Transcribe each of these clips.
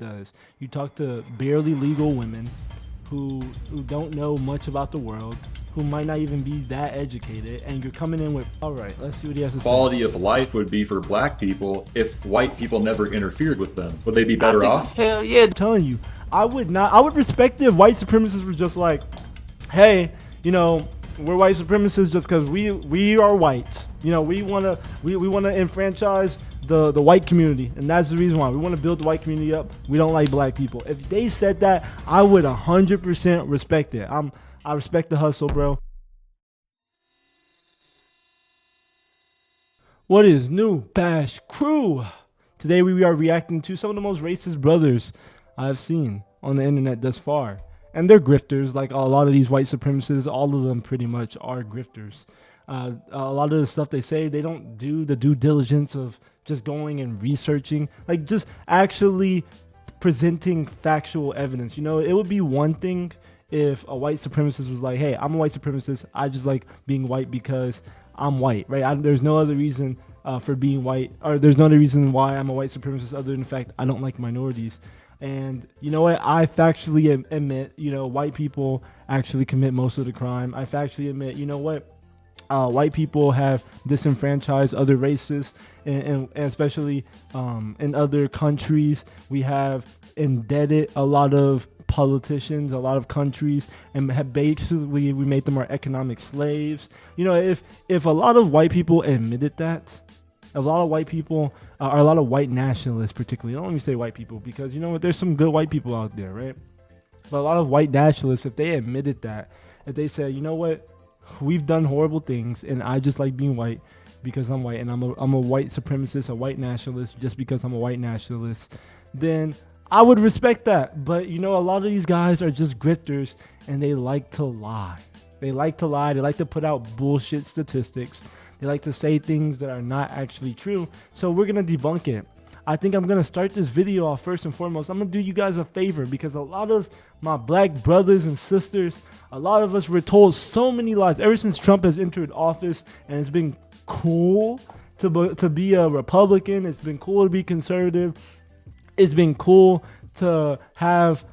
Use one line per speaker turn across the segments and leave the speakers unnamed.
does. You talk to barely legal women who don't know much about the world, who might not even be that educated, and you're coming in with, all right, let's see what he has to say.
Quality of life would be for black people if white people never interfered with them. Would they be better off?
Hell yeah. I'm telling you, I would not. I would respect it if white supremacists were just like, hey, you know, we're white supremacists just because we are white. You know, we wanna enfranchise the white community, and that's the reason why we want to build the white community up. We don't like black people. If they said that, I would 100% respect it. I respect the hustle, bro. What is new, Bash Crew? Today we are reacting to some of the most racist brothers I've seen on the internet thus far. And they're grifters, like a lot of these white supremacists. All of them pretty much are grifters. A lot of the stuff they say, they don't do the due diligence of just going and researching, like just actually presenting factual evidence. You know, it would be one thing if a white supremacist was like, hey, I'm a white supremacist, I just like being white because I'm white, right? There's no other reason for being white, or there's no other reason why I'm a white supremacist other than the fact I don't like minorities. And you know what, I factually admit, you know, white people actually commit most of the crime. I factually admit, you know what, white people have disenfranchised other races, and especially in other countries. We have indebted a lot of politicians, a lot of countries, and have basically we made them our economic slaves. You know, if a lot of white people admitted that, a lot of white people are a lot of white nationalists, particularly. Don't let me say white people, because you know what, there's some good white people out there, right? But a lot of white nationalists, if they admitted that, if they said, you know what, we've done horrible things, and I just like being white because I'm white, and I'm a white supremacist, a white nationalist just because I'm a white nationalist, then I would respect that. But you know, a lot of these guys are just grifters, and they like to lie. They like to lie. They like to put out bullshit statistics. They like to say things that are not actually true. So we're gonna debunk it. I think I'm gonna start this video off first and foremost. I'm gonna do you guys a favor, because a lot of my black brothers and sisters, a lot of us were told so many lies ever since Trump has entered office, and it's been cool to be a Republican. It's been cool to be conservative. It's been cool to have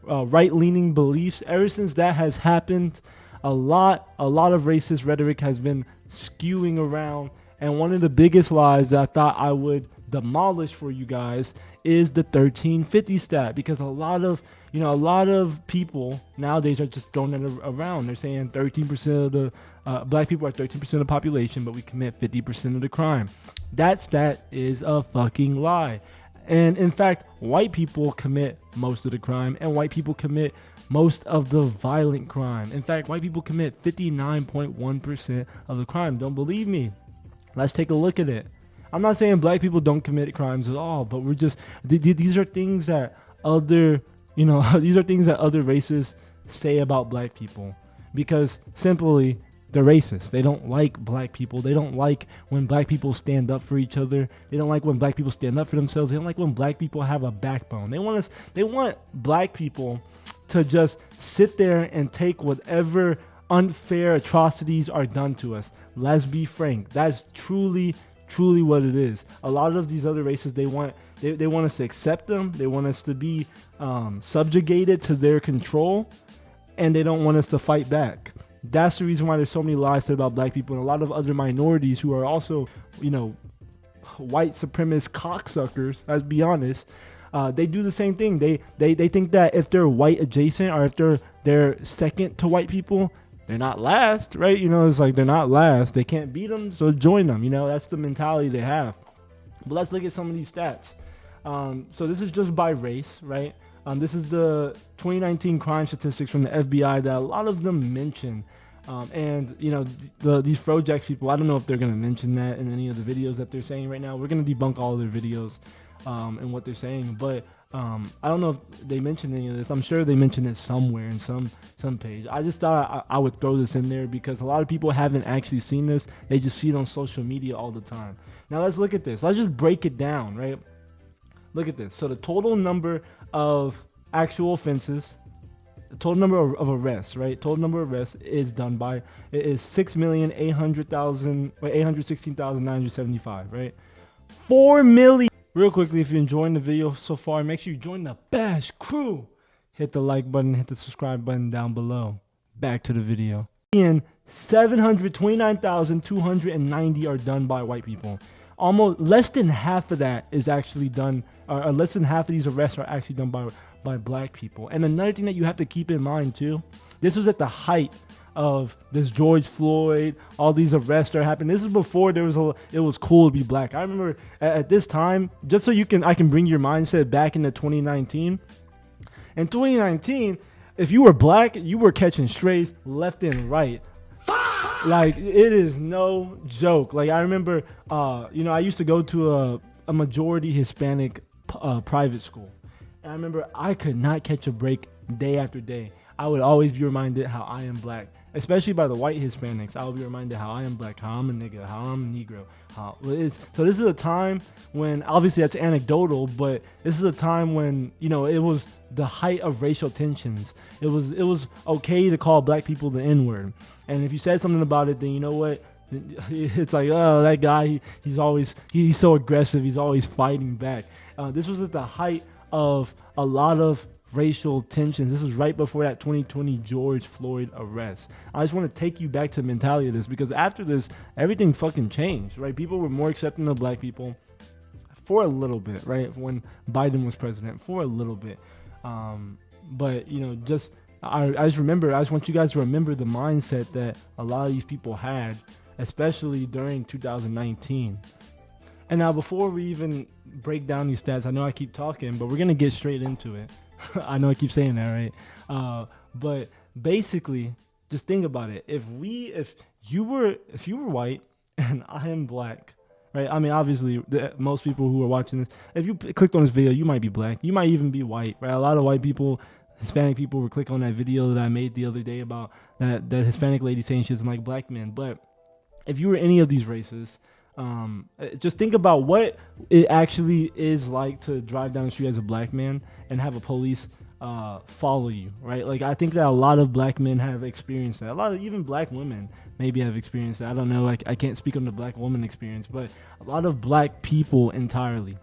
right-leaning beliefs. Ever since that has happened, a lot of racist rhetoric has been skewing around. And one of the biggest lies that I thought I would demolish for you guys is the 1350 stat, because a lot of people nowadays are just throwing it around. They're saying 13% of the black people are 13% of the population, but we commit 50% of the crime. That stat is a fucking lie. And in fact, white people commit most of the crime, and white people commit most of the violent crime. In fact, white people commit 59.1% of the crime. Don't believe me? Let's take a look at it. I'm not saying black people don't commit crimes at all, but we're just, these are things that other, you know, these are things that other races say about black people, because simply they're racist. They don't like black people. They don't like when black people stand up for each other. They don't like when black people stand up for themselves. They don't like when black people have a backbone. They want black people to just sit there and take whatever unfair atrocities are done to us. Let's be frank. That's truly what it is. A lot of these other races, they want us to accept them. They want us to be subjugated to their control, and they don't want us to fight back. That's the reason why there's so many lies said about black people, and a lot of other minorities who are also, you know, white supremacist cocksuckers. Let's be honest. They do the same thing. They think that if they're white adjacent, or if they're second to white people, they're not last, right? You know, it's like they're not last. They can't beat them, so join them. You know, that's the mentality they have. But let's look at some of these stats. So this is just by race, right? This is the 2019 crime statistics from the FBI that a lot of them mention. And you know, these projects people, I don't know if they're going to mention that in any of the videos that they're saying right now. We're going to debunk all their videos and what they're saying, but I don't know if they mentioned any of this. I'm sure they mentioned it somewhere in some page. I just thought I would throw this in there because a lot of people haven't actually seen this. They just see it on social media all the time. Now let's look at this. Let's just break it down, right? Look at this. So the total number of actual offenses, the total number of arrests, right? Total number of arrests is done by, it is 6,816,975, right? 4 million Real quickly, if you're enjoying the video so far, make sure you join the Bash crew. Hit the like button, hit the subscribe button down below. Back to the video. 729,290 are done by white people. Almost less than half of that is actually done, or less than half of these arrests are actually done by black people. And another thing that you have to keep in mind too, this was at the height of this George Floyd, all these arrests are happening. This is before it was cool to be black. I remember at this time, just so I can bring your mindset back into 2019. In 2019, if you were black, you were catching strays left and right. Like, it is no joke. Like, I remember, I used to go to a majority Hispanic private school. And I remember I could not catch a break day after day. I would always be reminded how I am black, especially by the white Hispanics. I would be reminded how I am black, how I'm a nigga, how I'm a Negro. So this is a time when, obviously that's anecdotal, but this is a time when, it was the height of racial tensions. It was okay to call black people the N-word. And if you said something about it, then you know what? It's like, oh, that guy, he's so aggressive. He's always fighting back. This was at the height of a lot of racial tensions. This was right before that 2020 George Floyd arrest. I just want to take you back to the mentality of this, because after this, everything fucking changed, right? People were more accepting of black people for a little bit, right? When Biden was president, for a little bit. But I just want you guys to remember the mindset that a lot of these people had, especially during 2019. And now, before we even break down these stats, I know I keep talking, but we're gonna get straight into it. I know I keep saying that, right? But basically, just think about it. If you were white and I am black, right? I mean, obviously, most people who are watching this, if you clicked on this video, you might be black. You might even be white, right? A lot of white people, Hispanic people, will click on that video that I made the other day about that Hispanic lady saying she doesn't like black men. But if you were any of these races, just think about what it actually is like to drive down the street as a black man and have a police follow you, right? Like, I think that a lot of black men have experienced that. A lot of even black women maybe have experienced that. I don't know, like, I can't speak on the black woman experience, but a lot of black people entirely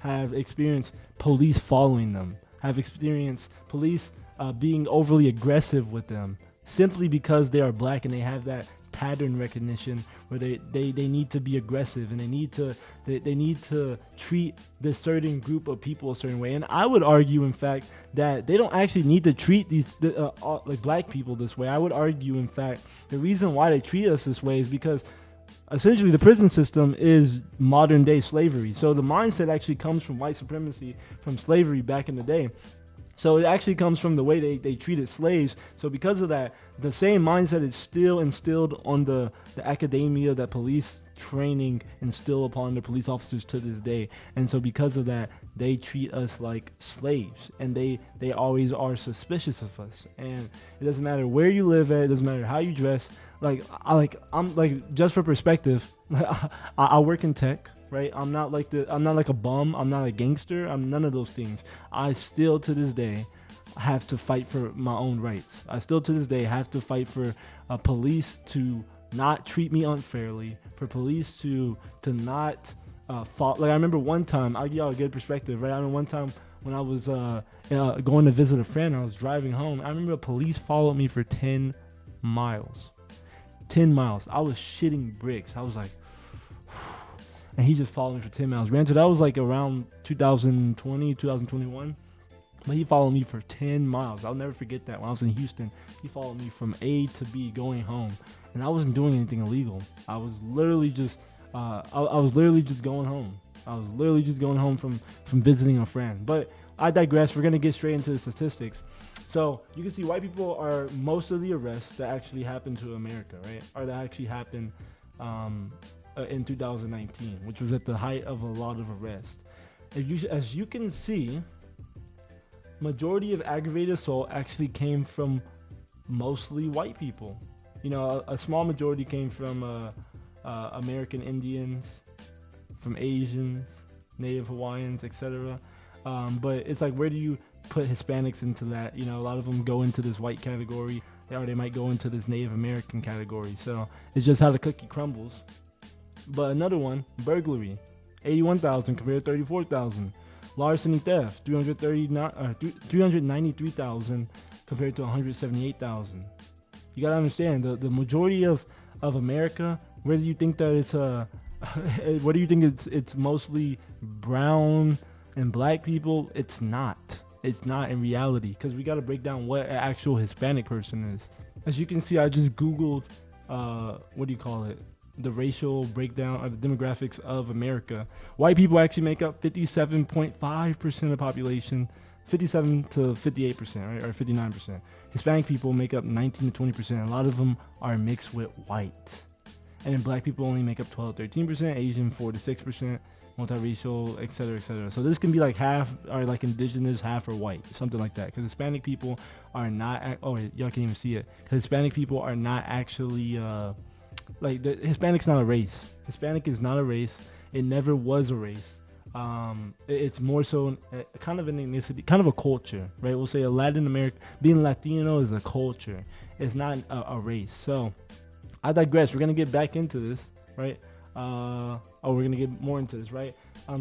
have experienced police following them, have experienced police being overly aggressive with them, simply because they are black and they have that pattern recognition where they need to be aggressive, and they need to treat this certain group of people a certain way. And I would argue, in fact, that they don't actually need to treat these like black people this way. I would argue, in fact, the reason why they treat us this way is because essentially the prison system is modern day slavery. So the mindset actually comes from white supremacy, from slavery back in the day. So it actually comes from the way they treated slaves. So because of that, the same mindset is still instilled on the academia that police training instill upon the police officers to this day. And so because of that, they treat us like slaves, and they always are suspicious of us. And it doesn't matter where you live at, it doesn't matter how you dress. I'm just for perspective, I work in tech. Right, I'm not like a bum. I'm not a gangster. I'm none of those things. I still to this day have to fight for my own rights. I still to this day have to fight for police to not treat me unfairly, for police to not fault. Like, I remember one time, I'll give y'all a good perspective, right? I remember one time when I was going to visit a friend. I was driving home. I remember police followed me for 10 miles. 10 miles. I was shitting bricks. I was like, and he just followed me for 10 miles. Granted, that was like around 2020, 2021. But he followed me for 10 miles. I'll never forget that. When I was in Houston, he followed me from A to B going home. And I wasn't doing anything illegal. I was literally just going home. I was literally just going home from visiting a friend. But I digress. We're going to get straight into the statistics. So you can see white people are most of the arrests that actually happened to America, right? Or that actually happened in 2019, which was at the height of a lot of arrests. As you can see, majority of aggravated assault actually came from mostly white people. A small majority came from American Indians, from Asians, Native Hawaiians, etc. But it's like, where do you put Hispanics into that? A lot of them go into this white category, or they might go into this Native American category. So it's just how the cookie crumbles. But another one, burglary. 81,000 compared to 34,000. Larceny theft, 393,000 compared to 178,000. You gotta understand the majority of America. Whether you think that it's whether you think it's mostly brown and black people, it's not. It's not in reality, because we gotta break down what an actual Hispanic person is. As you can see, I just Googled what do you call it? The racial breakdown of the demographics of America. White people actually make up 57.5% of the population, 57 to 58%, right? Or 59%. Hispanic people make up 19 to 20%. A lot of them are mixed with white. And then black people only make up 12 to 13%, Asian 4 to 6%, multiracial, etc., etc. So this can be like half are like indigenous, half are white, something like that. Because Hispanic people are not. Oh wait, y'all can't even see it. Because Hispanic people are not actually like Hispanic's not a race. Hispanic is not a race. It never was a race. It's more so kind of an ethnicity, kind of a culture, right? We'll say a Latin American, being Latino is a culture. It's not a race. So I digress. We're gonna get back into this, right? We're gonna get more into this, right?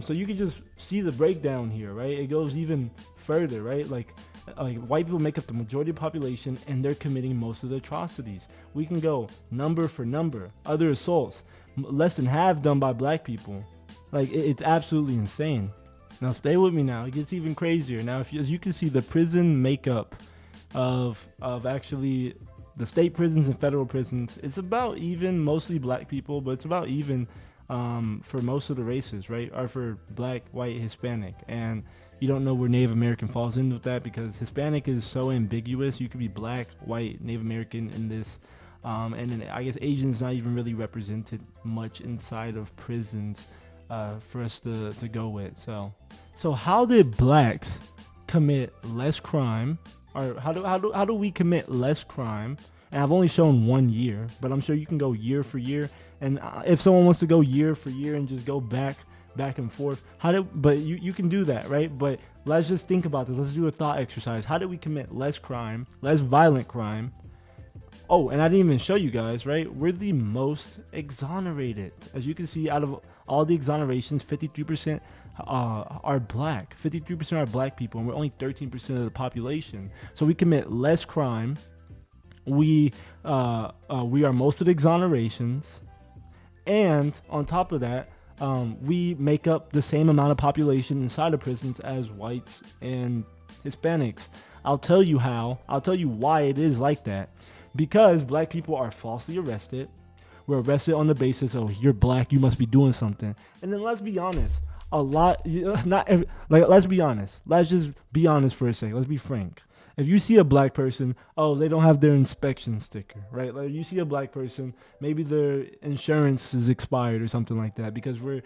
So you can just see the breakdown here, right? It goes even further, right? Like white people make up the majority of the population, and they're committing most of the atrocities. We can go number for number. Other assaults, less than half done by black people. Like it's absolutely insane. Now stay with me. Now it gets even crazier. Now, as you can see, the prison makeup of actually the state prisons and federal prisons, it's about even, mostly black people, but it's about even for most of the races, right? Or for black, white, Hispanic. And you don't know where Native American falls in with that, because Hispanic is so ambiguous. You could be black, white, Native American in this. And then I guess Asian's not even really represented much inside of prisons for us to go with. So how did blacks commit less crime? Or how do we commit less crime? And I've only shown 1 year, but I'm sure you can go year for year. And if someone wants to go year for year and just go back and forth, but you can do that, right? But let's just think about this. Let's do a thought exercise. How did we commit less crime, less violent crime? Oh, and I didn't even show you guys, right? We're the most exonerated. As you can see, out of all the exonerations, 53% are black. 53% are black people, and we're only 13% of the population. So we commit less crime. We are most of the exonerations, and on top of that, we make up the same amount of population inside of prisons as whites and Hispanics. I'll tell you how. I'll tell you why it is like that. Because black people are falsely arrested. We're arrested on the basis of you're black, you must be doing something. And then let's be honest, let's be honest. Let's just be honest for a second. Let's be frank. If you see a black person, they don't have their inspection sticker, right? Like you see a black person, maybe their insurance is expired or something like that, because we're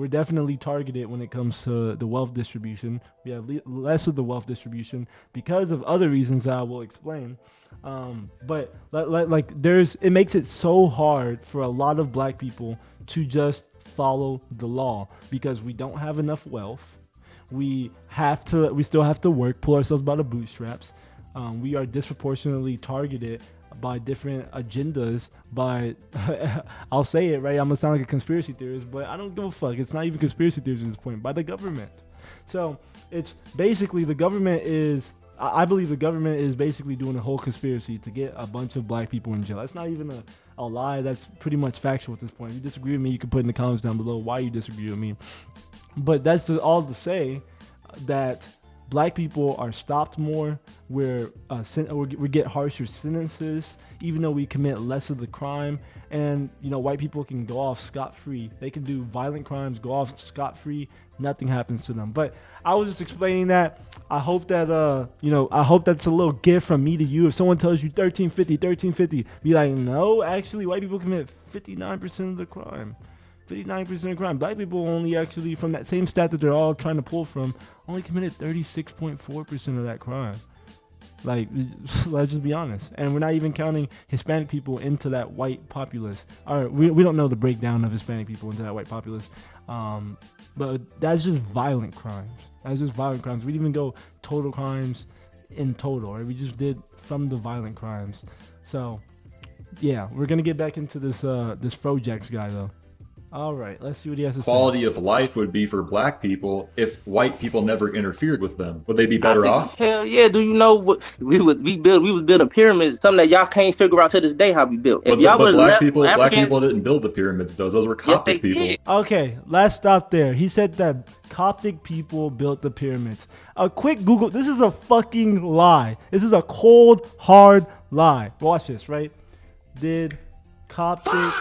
definitely targeted when it comes to the wealth distribution. We have less of the wealth distribution because of other reasons that I will explain. But it makes it so hard for a lot of black people to just follow the law, because we don't have enough wealth. We still have to work, pull ourselves by the bootstraps. We are disproportionately targeted by different agendas by I'll say it, right? I'm gonna sound like a conspiracy theorist, but I don't give a fuck. It's not even conspiracy theories at this point. By the government. So it's basically the government is, I believe the government is basically doing a whole conspiracy to get a bunch of black people in jail. That's not even a lie. That's pretty much factual at this point. If you disagree with me, you can put in the comments down below why you disagree with me. But that's all to say that black people are stopped more. We get harsher sentences, even though we commit less of the crime. And white people can go off scot-free. They can do violent crimes, go off scot-free. Nothing happens to them. But I was just explaining that. I hope that I hope that's a little gift from me to you. If someone tells you 1350, be like, no, actually, white people commit 59% of the crime. 59% of crime. Black people only actually, from that same stat that they're all trying to pull from, only committed 36.4% of that crime. Like, let's just be honest. And we're not even counting Hispanic people into that white populace. All right, we don't know the breakdown of Hispanic people into that white populace. But that's just violent crimes. That's just violent crimes. We didn't even go total crimes in total, right? We just did from the violent crimes. So, yeah, we're going to get back into this Frojax guy, though. All right, let's see what he has to say.
Quality of life would be for black people if white people never interfered with them. Would they be better off?
Hell yeah! Do you know what we was building pyramids? Something that y'all can't figure out to this day how we built. If y'all would have
Black
left
black
Africans,
people didn't build the pyramids, though. Those were
yes, they
Coptic people.
did.
Okay, let's stop there. He said that Coptic people built the pyramids. A quick Google. This is a fucking lie. This is a cold, hard lie. Watch this, right? Did Coptic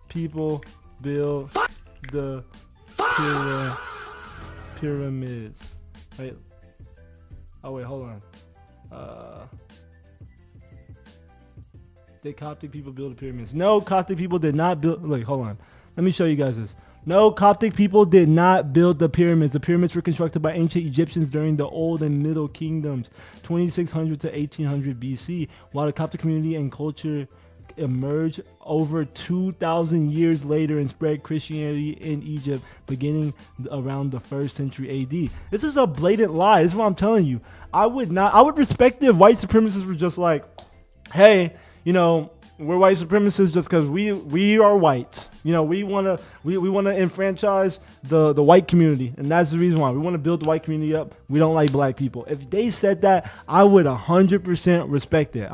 people build the pyramids? Right. Oh wait, hold on. Did Coptic people build the pyramids? No, Coptic people did not build. Look, hold on. Let me show you guys this. No, Coptic people did not build the pyramids. The pyramids were constructed by ancient Egyptians during the Old and Middle Kingdoms, 2600 to 1800 BC, while the Coptic community and culture emerged over 2,000 years later and spread Christianity in Egypt beginning around the 1st century AD. This is a blatant lie. This is what I'm telling you. I would respect it if white supremacists were just like, hey, you know, we're white supremacists just because we are white. You know, we wanna enfranchise the white community, and that's the reason why we want to build the white community up. We don't like black people. If they said that, I would 100% respect it.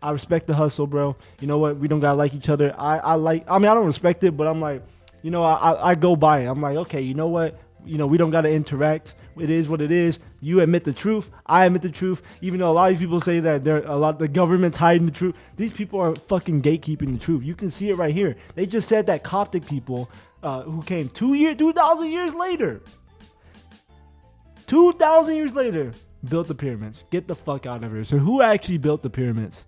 I respect the hustle, bro. You know what? We don't gotta like each other. I don't respect it, but I'm like, you know, I go by it. I'm like, okay, you know what? You know, we don't gotta interact. It is what it is. You admit the truth. I admit the truth. Even though a lot of people say that the government's hiding the truth, these people are fucking gatekeeping the truth. You can see it right here. They just said that Coptic people who came 2,000 years later, 2,000 years later, built the pyramids. Get the fuck out of here. So who actually built the pyramids?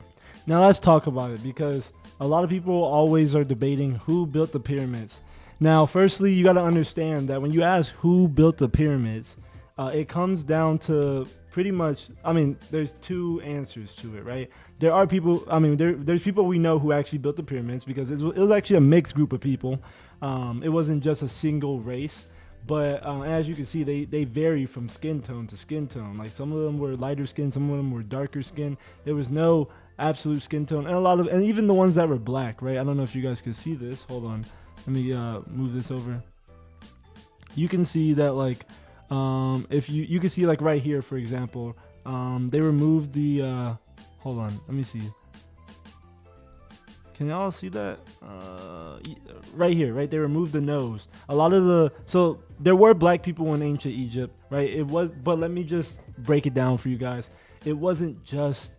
Now let's talk about it, because a lot of people always are debating who built the pyramids. Now, firstly, you got to understand that when you ask who built the pyramids, it comes down to pretty much, I mean, there's two answers to it, right? There are people, I mean, there's people we know who actually built the pyramids, because it was actually a mixed group of people. It wasn't just a single race. But as you can see, they vary from skin tone to skin tone. Like, some of them were lighter skin, some of them were darker skin. There was no absolute skin tone, and even the ones that were black, right? I don't know if you guys can see this. Hold on, let me move this over. You can see that, like, if you can see, like, right here, for example, they removed the hold on, let me see. Can y'all see that? Right here, right? They removed the nose. So there were black people in ancient Egypt, right? But let me just break it down for you guys. It wasn't just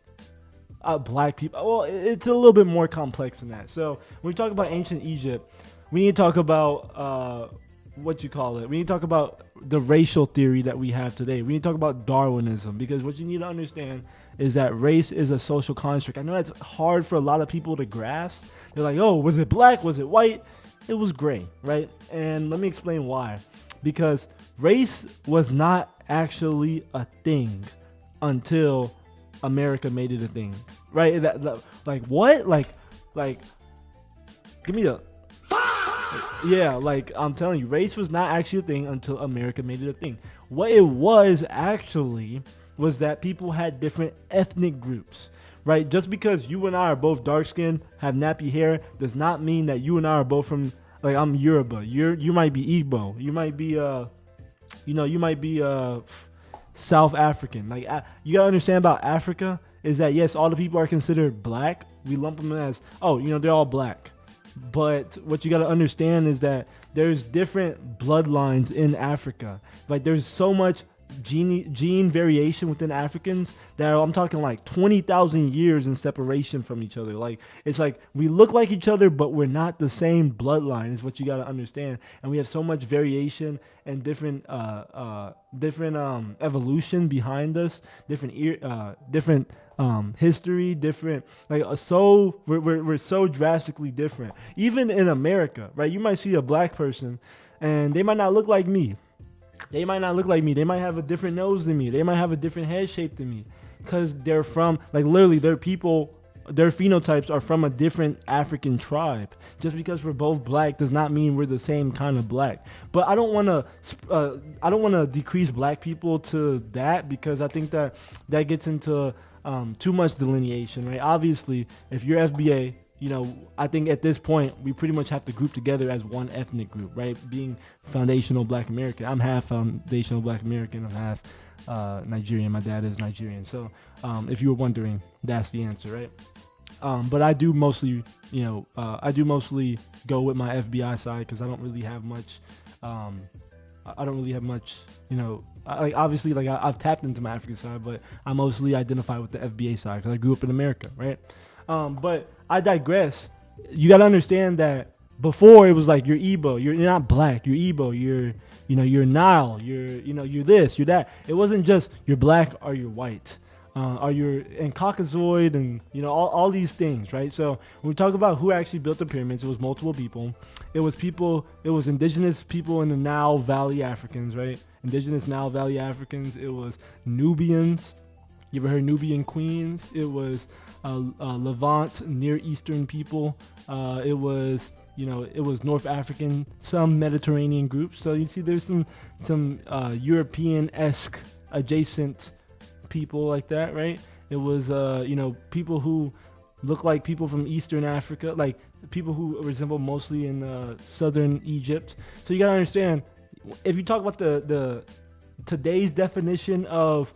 black people. Well, it's a little bit more complex than that. So when we talk about ancient Egypt, we need to talk about we need to talk about the racial theory that we have today. We need to talk about Darwinism, because what you need to understand is that race is a social construct. I know that's hard for a lot of people to grasp. They're like, oh, was it black? Was it white? It was gray, right? And let me explain why. Because race was not actually a thing until America made it a thing, right? Like what? Like, give me a... Yeah, like, I'm telling you, race was not actually a thing until America made it a thing. What it was actually was that people had different ethnic groups, right? Just because you and I are both dark skinned, have nappy hair, does not mean that you and I are both from, like, I'm Yoruba. You might be Igbo. You might be South African. Like, you gotta understand about Africa is that, yes, all the people are considered black. We lump them as, oh, you know, they're all black. But what you got to understand is that there's different bloodlines in Africa. Like, there's so much gene variation within Africans that I'm talking like 20,000 years in separation from each other. Like, it's like we look like each other, but we're not the same bloodline, is what you got to understand. And we have so much variation and different evolution behind us, different history, different, like, so we're so drastically different. Even in America, right? You might see a black person and they might not look like me. They might have a different nose than me. They might have a different head shape than me, because they're from, like, literally, their phenotypes are from a different African tribe. Just because we're both black does not mean we're the same kind of black. But I don't want to decrease black people to that, because I think that gets into too much delineation, right? Obviously, if you're FBA, I think at this point we pretty much have to group together as one ethnic group, right? Being foundational Black American. I'm half foundational Black American. I'm half Nigerian. My dad is Nigerian. So if you were wondering, that's the answer, right? But I do mostly, I do mostly go with my FBI side because I don't really have much. I don't really have much, obviously, I've tapped into my African side, but I mostly identify with the FBA side because I grew up in America, right? But I digress. You got to understand that before it was like you're Igbo, you're not Black, you're Igbo, you're Nile, you're this, you're that. It wasn't just you're Black or you're white. Or you're in Caucasoid and all these things, right? So when we talk about who actually built the pyramids, it was multiple people. It was indigenous people in the Nile Valley Africans, right? Indigenous Nile Valley Africans. It was Nubians. You ever heard Nubian queens? It was Levant, Near Eastern people. It was North African, some Mediterranean groups. So you see, there's some European-esque adjacent people like that, right? It was people who look like people from Eastern Africa, like people who resemble mostly in southern Egypt. So you gotta understand, if you talk about the today's definition of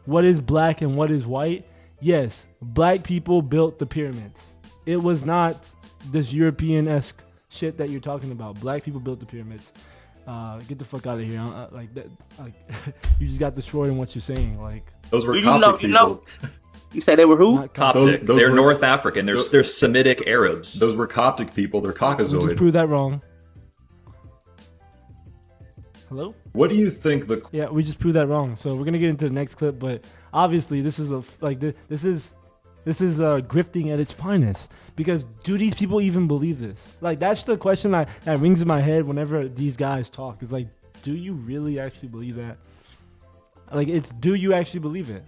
what is Black and what is white, yes, Black people built the pyramids. It was not this European-esque shit that you're talking about. Black people built the pyramids. Get the fuck out of here! Like that, like you just got destroyed in what you're saying. Like
those were Coptic people.
You said they were who?
Coptic. They're North African. They're Semitic Arabs.
Those were Coptic people. They're Caucasoid.
We just proved that wrong. Hello?
What do you think
Yeah, we just proved that wrong. So we're gonna get into the next clip, but obviously this is this is grifting at its finest, because do these people even believe this? Like, that's the question that rings in my head whenever these guys talk. It's like, do you really actually believe that? Like, do you actually believe it?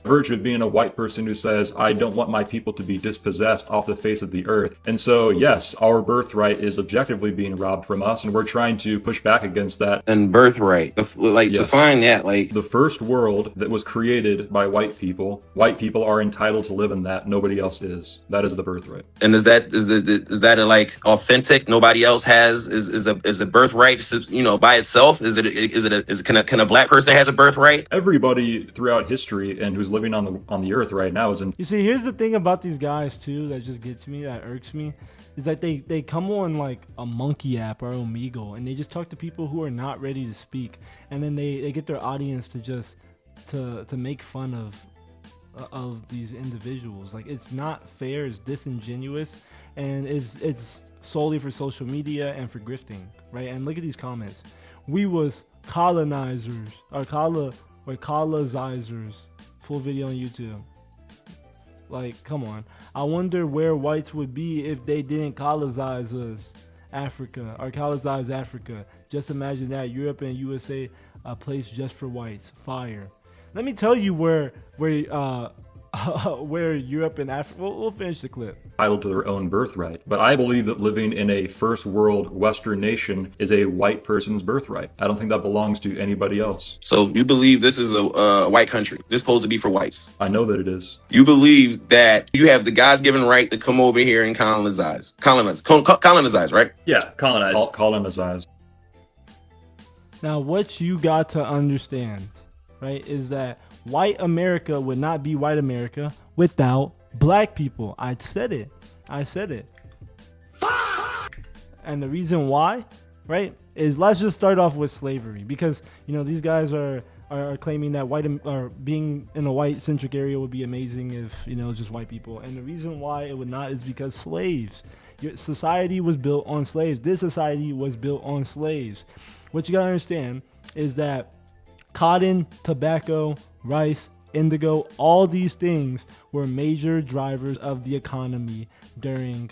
virtue of being a white person who says, I don't want my people to be dispossessed off the face of the earth. And so, yes, our birthright is objectively being robbed from us, and we're trying to push back against that.
And birthright, define that. Like,
the first world that was created by white people are entitled to live in that. Nobody else is. That is the birthright.
And is that like authentic? Nobody else has is a birthright, by itself? Can a black person has a birthright?
Everybody throughout history and who's living on the earth right now is in.
You see, here's the thing about these guys too that just gets me, that irks me, is that they come on like a Monkey app or Omegle, and they just talk to people who are not ready to speak, and then they get their audience to just to make fun of these individuals. Like, it's not fair, it's disingenuous, and it's solely for social media and for grifting, right? And look at these comments. We was colonizers or colonizers. Full video on YouTube. Like, come on. I wonder where whites would be if they didn't colonize us. Africa, or colonize Africa. Just imagine that. Europe and USA, a place just for whites. Fire. Let me tell you where Europe and Africa. We'll finish the clip.
Entitled to their own birthright, but I believe that living in a first world Western nation is a white person's birthright. I don't think that belongs to anybody else.
So you believe this is a white country? This is supposed to be for whites?
I know that it is.
You believe that you have the God-given right to come over here and colonize, right?
Yeah, colonize.
Colonize.
Now, what you got to understand, right, is that white America would not be white America without black people. I said it. And the reason why, right, is let's just start off with slavery, because these guys are claiming that being in a white centric area would be amazing if just white people. And the reason why it would not is because slaves. Your society was built on slaves. This society was built on slaves. What you gotta understand is that cotton, tobacco, rice, indigo, all these things were major drivers of the economy during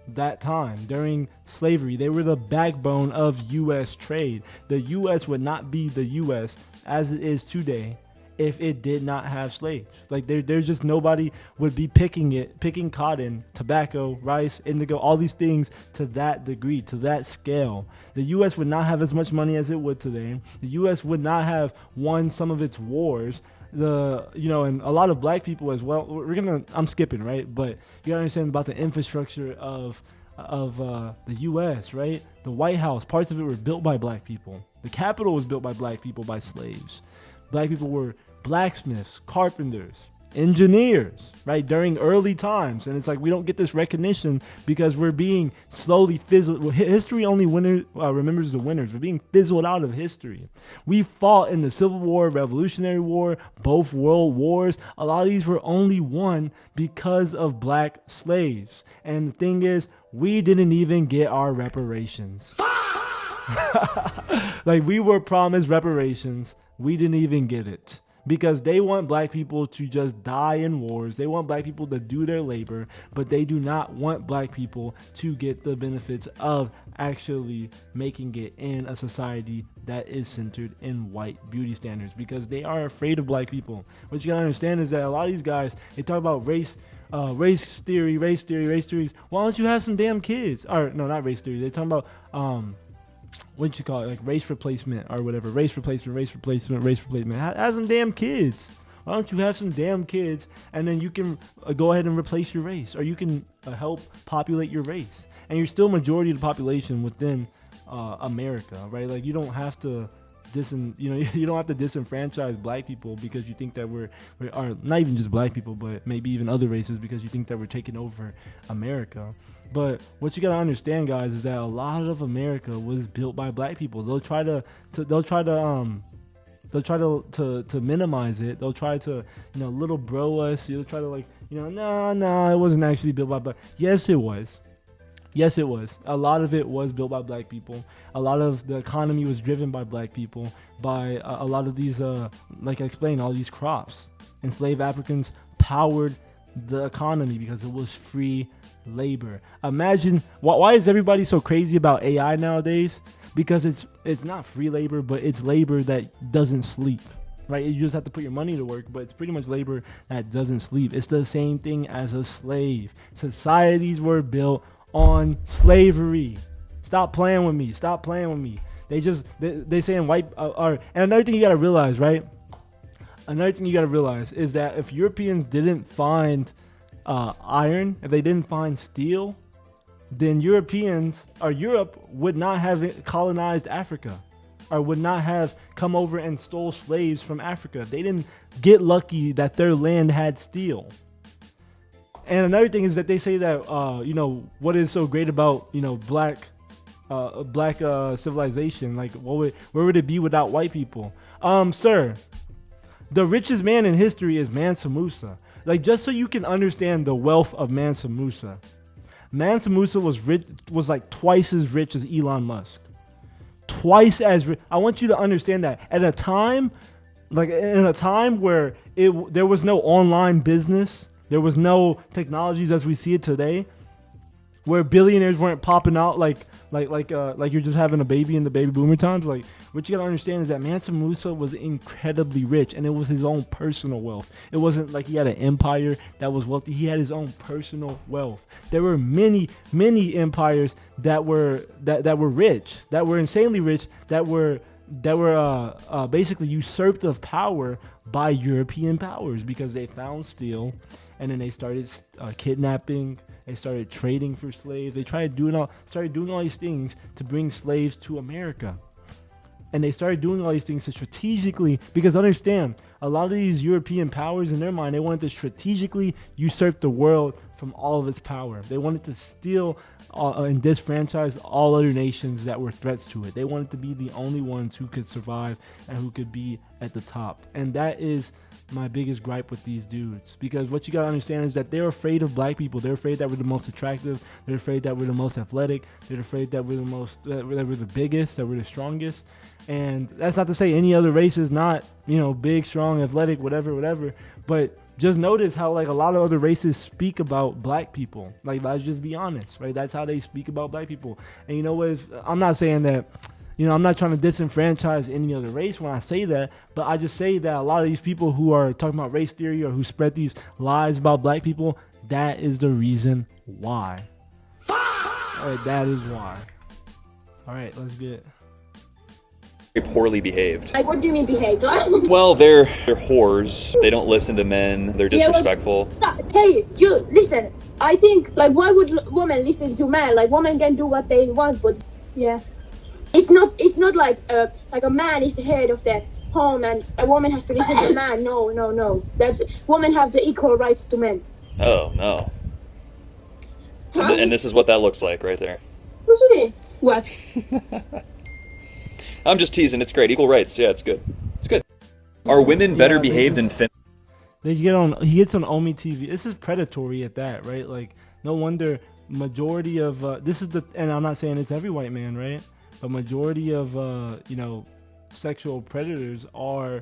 that time, during slavery. They were the backbone of U.S. trade. The U.S. would not be the U.S. as it is today if it did not have slaves. Like, there's just nobody would be picking cotton, tobacco, rice, indigo, all these things to that degree, to that scale. The U.S. would not have as much money as it would today. The U.S. would not have won some of its wars. and a lot of black people as well. I'm skipping, right? But you gotta understand about the infrastructure of the U.S., right? The White House, parts of it were built by black people. The Capitol was built by black people, by slaves. Black people were blacksmiths, carpenters, engineers, right? During early times. And it's like we don't get this recognition because we're being slowly fizzled. Well, history only remembers the winners. We're being fizzled out of history. We fought in the Civil War, Revolutionary War, both world wars. A lot of these were only won because of black slaves. And the thing is, we didn't even get our reparations. Like, we were promised reparations. We didn't even get it. Because they want black people to just die in wars. They want black people to do their labor, but they do not want black people to get the benefits of actually making it in a society that is centered in white beauty standards, because they are afraid of black people. What you gotta understand is that a lot of these guys, they talk about race theories. Why don't you have some damn kids? Or no, not race theory. They talk about what you call it, like race replacement or whatever. Race replacement. Have some damn kids. Why don't you have some damn kids, and then you can go ahead and replace your race, or you can help populate your race, and you're still majority of the population within America, right? Like, you don't have to you don't have to disenfranchise black people because you think that we're not even just black people, but maybe even other races, because you think that we're taking over America. But what you gotta understand, guys, is that a lot of America was built by black people. They'll try to minimize it. They'll try to little bro us. They'll try to no, it wasn't actually built by black. Yes, it was. Yes, it was. A lot of it was built by black people. A lot of the economy was driven by black people, by a lot of these, like I explained, all these crops. Enslaved Africans powered the economy because it was free labor. Imagine, why is everybody so crazy about AI nowadays? Because it's not free labor, but it's labor that doesn't sleep. Right? You just have to put your money to work, but it's pretty much labor that doesn't sleep. It's the same thing as a slave. Societies were built on slavery. Stop playing with me. They saying white and another thing you gotta realize, right? Another thing you gotta realize is that if Europeans didn't find iron, if they didn't find steel, then Europe would not have colonized Africa, or would not have come over and stole slaves from Africa. They didn't get lucky that their land had steel. And another thing is that they say that what is so great about black civilization, like where would it be without white people? Sir, the richest man in history is Mansa Musa. Like, just so you can understand the wealth of Mansa Musa. Mansa Musa was like twice as rich as Elon Musk. Twice as rich. I want you to understand that at a time, where there was no online business. There was no technologies as we see it today, where billionaires weren't popping out like you're just having a baby in the baby boomer times. Like, what you gotta understand is that Mansa Musa was incredibly rich, and it was his own personal wealth. It wasn't like he had an empire that was wealthy. He had his own personal wealth. There were many empires that were rich, that were insanely rich, that were basically usurped of power by European powers, because they found steel, and then they started kidnapping. They started trading for slaves. They started doing all these things to bring slaves to America. And they started doing all these things to strategically, because understand, a lot of these European powers, in their mind, they wanted to strategically usurp the world from all of its power. They wanted to steal and disfranchise all other nations that were threats to it. They wanted to be the only ones who could survive and who could be at the top. And that is my biggest gripe with these dudes, because what you gotta understand is that they're afraid of black people. They're afraid that we're the most attractive. They're afraid that we're the most athletic. They're afraid that we're the biggest, that we're the strongest. And that's not to say any other race is not, big, strong, athletic, whatever. But just notice how, like, a lot of other races speak about black people. Like, let's just be honest, right? That's how they speak about black people. And you know what? I'm not saying that, I'm not trying to disenfranchise any other race when I say that, but I just say that a lot of these people who are talking about race theory or who spread these lies about black people, that is the reason why. All right, that is why. All right, let's get
poorly behaved.
Like, what do you mean behave?
Well, they're whores. They don't listen to men. They're disrespectful.
Hey, you listen. I think like why would women listen to men? Like women can do what they want, but yeah, it's not like a man is the head of the home and a woman has to listen to a man. No. That's women have the equal rights to men.
Oh, no. And this is what that looks like right there.
What do you mean? What?
I'm just teasing. It's great. Equal rights. Yeah, it's good. It's good. Are women better behaved than Finn?
He gets on Omi TV. This is predatory at that, right? Like, no wonder majority of and I'm not saying it's every white man, right? But majority of sexual predators are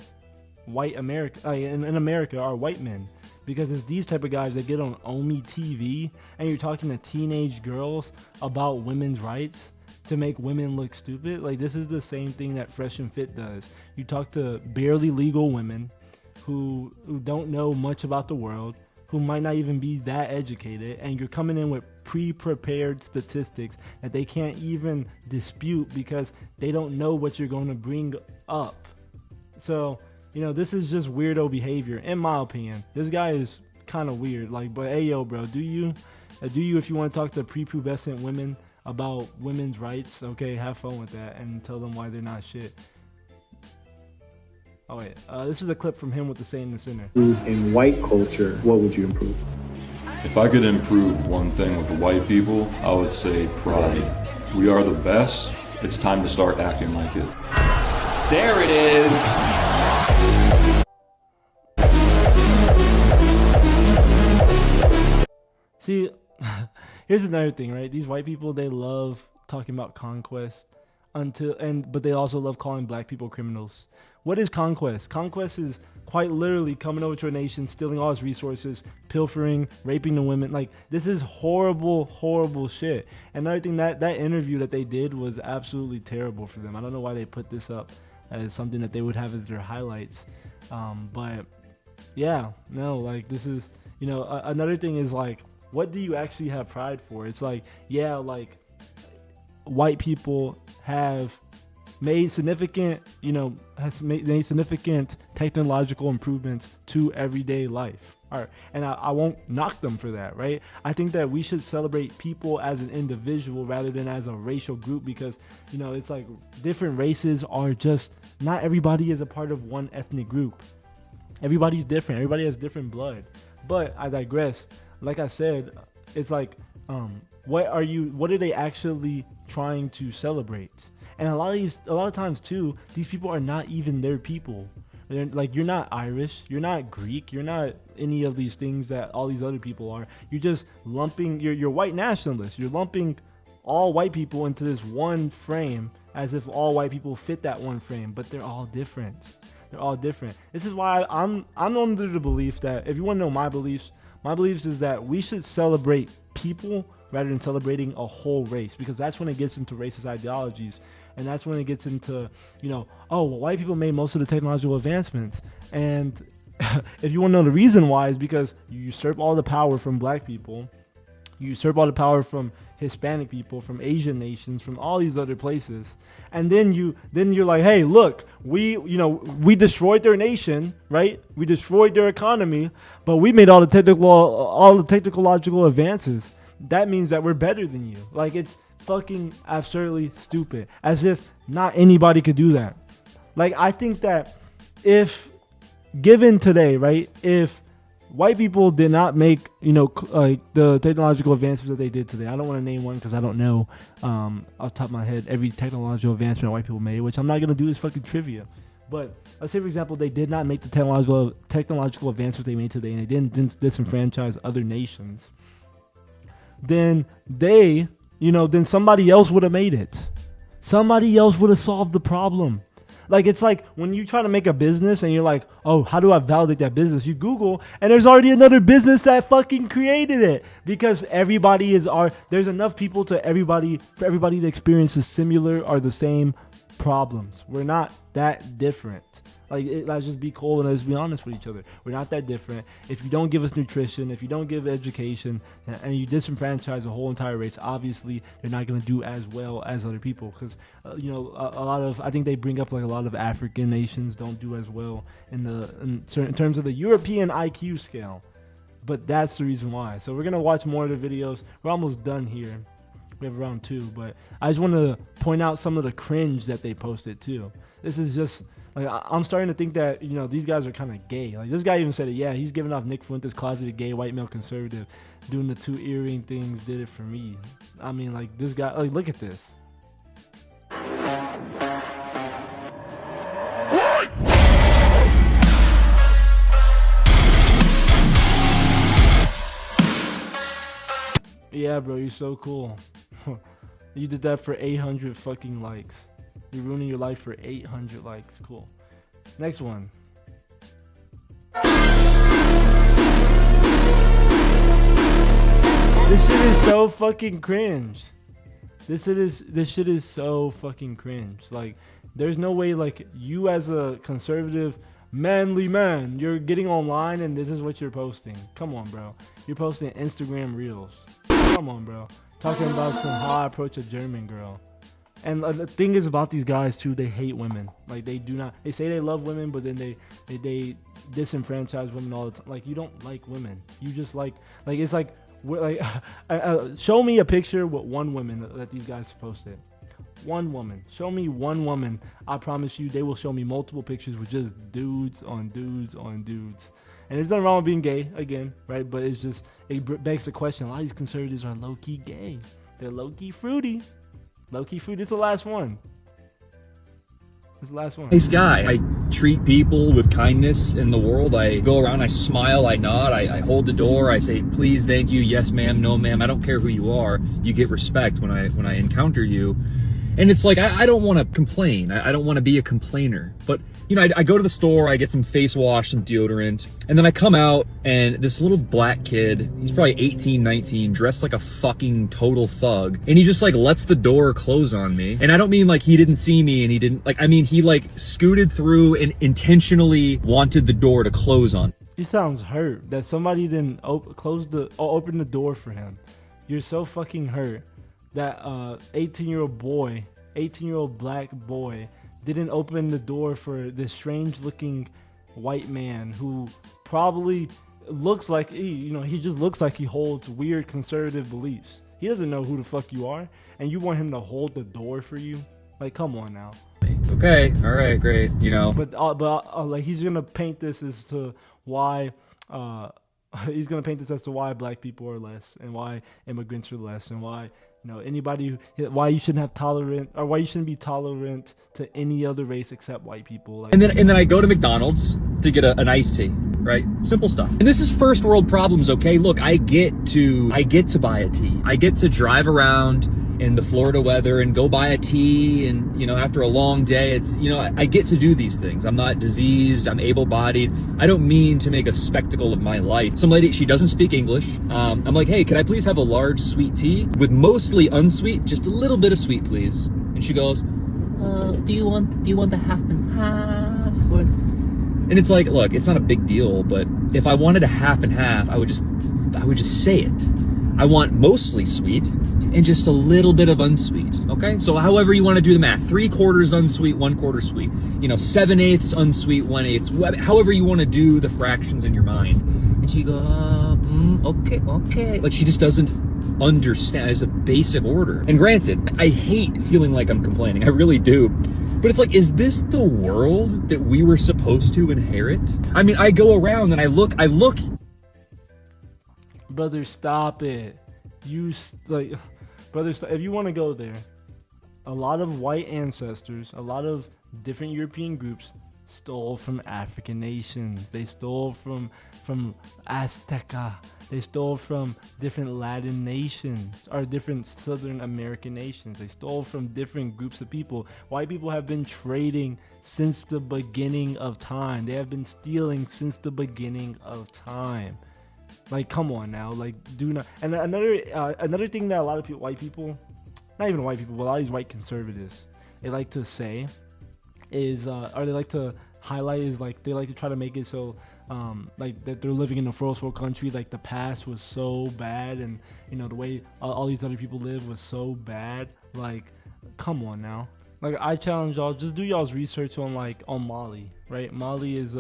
white America in America are white men, because it's these type of guys that get on Omi TV and you're talking to teenage girls about women's rights to make women look stupid. Like, this is the same thing that Fresh and Fit does. You talk to barely legal women who don't know much about the world, who might not even be that educated, and you're coming in with pre-prepared statistics that they can't even dispute because they don't know what you're going to bring up. So, this is just weirdo behavior, in my opinion. This guy is kind of weird. Like, but hey, yo, bro, do you if you want to talk to prepubescent women about women's rights, okay, have fun with that and tell them why they're not shit. Oh wait, this is a clip from him with the Sane in the Center.
In white culture, what would you improve?
If I could improve one thing with white people, I would say pride. We are the best. It's time to start acting like it.
There it is.
See, here's another thing, right? These white people, they love talking about conquest but they also love calling black people criminals. What is conquest? Conquest is quite literally coming over to a nation, stealing all its resources, pilfering, raping the women. Like, this is horrible, horrible shit. Another thing, that interview that they did was absolutely terrible for them. I don't know why they put this up as something that they would have as their highlights. But yeah, no, like, this is, another thing is, like, what do you actually have pride for? It's like, yeah, like, white people have made significant technological improvements to everyday life. All right, and I won't knock them for that, right? I think that we should celebrate people as an individual rather than as a racial group, because it's like different races are just, not everybody is a part of one ethnic group. Everybody's different. Everybody has different blood. But I digress. Like I said, it's like, what are they actually trying to celebrate? And a lot of times too, these people are not even their people. They're, like, you're not Irish, you're not Greek, you're not any of these things that all these other people are. You're just lumping, you're white nationalists. You're lumping all white people into this one frame as if all white people fit that one frame, but they're all different. They're all different. This is why I'm under the belief that, if you want to know my beliefs is that we should celebrate people rather than celebrating a whole race, because that's when it gets into racist ideologies. And that's when it gets into, white people made most of the technological advancements. And if you want to know the reason why, is because you usurp all the power from black people. You usurp all the power from Hispanic people, from Asian nations, from all these other places. And then you're like, hey, look, we destroyed their nation, right? We destroyed their economy, but we made all the technological advances. That means that we're better than you. Like, it's fucking absurdly stupid, as if not anybody could do that. Like, I think that if given today, right, if white people did not make like the technological advancements that they did today, I don't want to name one because I don't know off the top of my head every technological advancement white people made, which I'm not gonna do, is fucking trivia. But let's say, for example, they did not make the technological advancements they made today, and they didn't disenfranchise other nations, then then somebody else would have made it. Somebody else would have solved the problem. Like, it's like when you try to make a business and you're like, oh, how do I validate that business? You Google, and there's already another business that fucking created it, because there's enough people for everybody to experience a similar or the same problems. We're not that different. Like, let's just be cool and let's be honest with each other. We're not that different. If you don't give us nutrition, if you don't give education, and you disenfranchise a whole entire race, obviously they're not going to do as well as other people. Because you know, a lot of, I think they bring up like a lot of African nations don't do as well in terms of the European IQ scale. But that's the reason why. So we're gonna watch more of the videos. We're almost done here. We have round 2, but I just want to point out some of the cringe that they posted too. This is just like, I'm starting to think that, you know, these guys are kind of gay. Like, this guy even said it. Yeah, he's giving off Nick Fuentes, closeted gay white male conservative, doing the 2 earring things. Did it for me. I mean, like, this guy. Like, look at this. Yeah, bro, you're so cool. You did that for 800 fucking likes. You're ruining your life for 800 likes. Cool. Next one. This shit is so fucking cringe. This shit is so fucking cringe. Like, there's no way, like, you as a conservative manly man, you're getting online and this is what you're posting. Come on, bro. You're posting Instagram reels. Come on, bro. Talking about some how I approach a German girl. And the thing is about these guys too, they hate women. Like, they do not. They say they love women, but then they disenfranchise women all the time. Like, you don't like women. You just like it's like show me a picture with one woman that these guys posted. One woman. Show me one woman. I promise you, they will show me multiple pictures with just dudes on dudes on dudes. And there's nothing wrong with being gay, again, right? But it's just, it begs the question, a lot of these conservatives are low-key gay. They're low-key fruity. Low-key fruity. It's the last one. It's the last one.
Nice guy. I treat people with kindness in the world. I go around, I smile, I nod, I hold the door, I say, please, thank you, yes, ma'am, no, ma'am. I don't care who you are. You get respect when I encounter you. And it's like, I don't want to complain. I don't want to be a complainer. But, you know, I go to the store, I get some face wash, some deodorant, and then I come out, and this little black kid, he's probably 18, 19, dressed like a fucking total thug, and he just, like, lets the door close on me. And I don't mean, like, he didn't see me, and he didn't, like, I mean, he, like, scooted through and intentionally wanted the door to close on.
He sounds hurt that somebody didn't open the door for him. You're so fucking hurt that 18-year-old black boy didn't open the door for this strange looking white man who probably looks like he just looks like he holds weird conservative beliefs. He doesn't know who the fuck you are, and you want him to hold the door for you? Like, come on now.
Okay, all right, great, you know.
But like, he's gonna paint this as to why he's gonna paint this as to why black people are less, and why immigrants are less, and why, you know, why you shouldn't be tolerant to any other race except white people. Like,
and then I go to McDonald's to get an iced tea, right? Simple stuff. And this is first world problems, okay? Look, I get to buy a tea. I get to drive around in the Florida weather and go buy a tea, and, you know, after a long day, it's, you know, I get to do these things. I'm not diseased, I'm able-bodied. I don't mean to make a spectacle of my life. Some lady, she doesn't speak English. I'm like, hey, can I please have a large sweet tea with mostly unsweet, just a little bit of sweet, please? And she goes, do you want the half and half? And it's like, look, it's not a big deal, but if I wanted a half and half, I would just say it. I want mostly sweet and just a little bit of unsweet, okay? So however you want to do the math, 3/4 unsweet, 1/4 sweet, you know, 7/8 unsweet, 1/8, however you want to do the fractions in your mind. And she goes, okay. Like, she just doesn't understand. It's a basic order. And granted, I hate feeling like I'm complaining. I really do. But it's like, is this the world that we were supposed to inherit? I mean, I go around and I look.
Brother, stop it. Brother, if you want to go there, a lot of white ancestors, a lot of different European groups stole from African nations. They stole from Azteca. They stole from different Latin nations, or different Southern American nations. They stole from different groups of people. White people have been trading since the beginning of time. They have been stealing since the beginning of time. Like, come on now. Like, do not. And another thing that a lot of white people, not even white people, but a lot of these white conservatives, they like to say is, or they like to highlight is like they like to try to make it so like that they're living in a first world country, like the past was so bad, and you know the way all these other people live was so bad. Like, come on now. Like, I challenge y'all, just do y'all's research on Mali, right? Mali is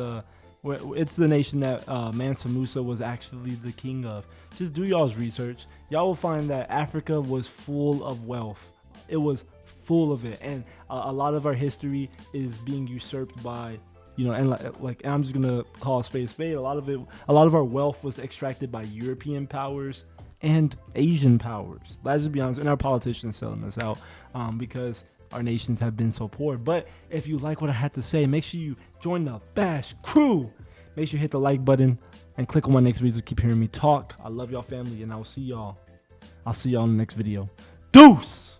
it's the nation that Mansa Musa was actually the king of. Just do y'all's research. Y'all will find that Africa was full of wealth. It was full of it, and a lot of our history is being usurped by, you know, and and I'm just gonna call a spade a spade. A lot of our wealth was extracted by European powers and Asian powers. Let's just be honest, and our politicians selling us out because our nations have been so poor. But if you like what I had to say, make sure you join the Bash crew. Make sure you hit the like button and click on my next video to keep hearing me talk. I love y'all, family, and I'll see y'all in the next video. Deuce!